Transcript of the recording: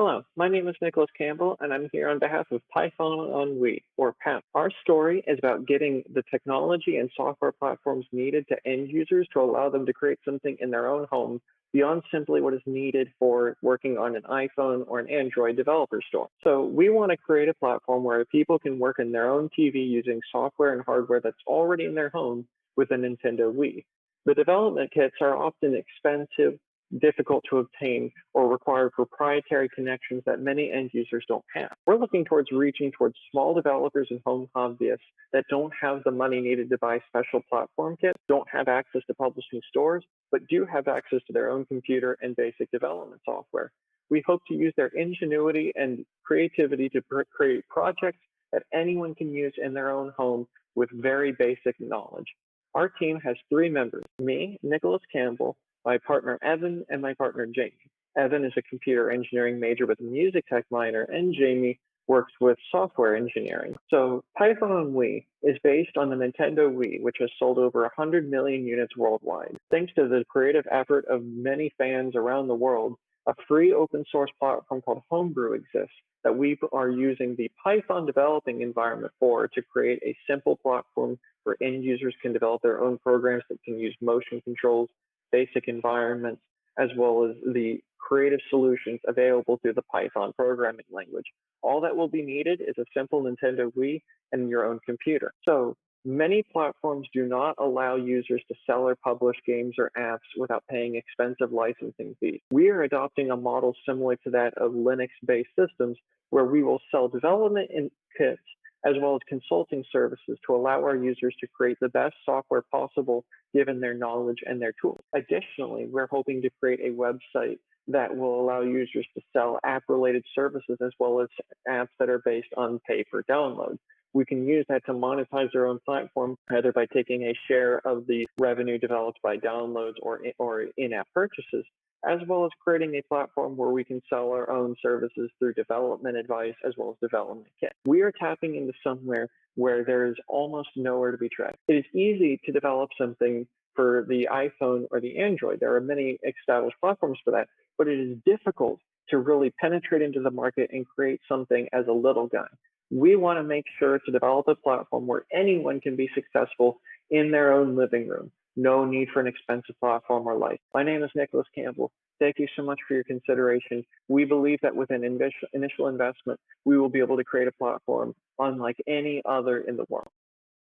Hello, my name is Nicholas Campbell, and I'm here on behalf of Python on Wii, or PEP. Our story is about getting the technology and software platforms needed to end users to allow them to create something in their own home beyond simply what is needed for working on an iPhone or an Android developer store. So we want to create a platform where people can work in their own TV using software and hardware that's already in their home with a Nintendo Wii. The development kits are often expensive, difficult to obtain, or require proprietary connections that many end users don't have. We're looking towards reaching towards small developers and home hobbyists that don't have the money needed to buy special platform kits, don't have access to publishing stores, but do have access to their own computer and basic development software. We hope to use their ingenuity and creativity to create projects that anyone can use in their own home with very basic knowledge. Our team has three members: me, Nicholas Campbell, my partner Evan, and my partner Jamie. Evan is a computer engineering major with a music tech minor, and Jamie works with software engineering. So Python on Wii is based on the Nintendo Wii, which has sold over 100 million units worldwide. Thanks to the creative effort of many fans around the world, a free open source platform called Homebrew exists that we are using the Python developing environment for to create a simple platform where end users can develop their own programs that can use motion controls, basic environments, as well as the creative solutions available through the Python programming language. All that will be needed is a simple Nintendo Wii and your own computer. So many platforms do not allow users to sell or publish games or apps without paying expensive licensing fees. We are adopting a model similar to that of Linux-based systems, where we will sell development kits as well as consulting services to allow our users to create the best software possible given their knowledge and their tools. Additionally, we're hoping to create a website that will allow users to sell app-related services as well as apps that are based on pay per download. We can use that to monetize our own platform, either by taking a share of the revenue developed by downloads or in-app purchases, as well as creating a platform where we can sell our own services through development advice as well as development kit. We are tapping into somewhere where there is almost nowhere to be tracked. It is easy to develop something for the iPhone or the Android. There are many established platforms for that, but it is difficult to really penetrate into the market and create something as a little guy. We want to make sure to develop a platform where anyone can be successful in their own living room. No need for an expensive platform or license. My name is Nicholas Campbell. Thank you so much for your consideration. We believe that with an initial investment, we will be able to create a platform unlike any other in the world.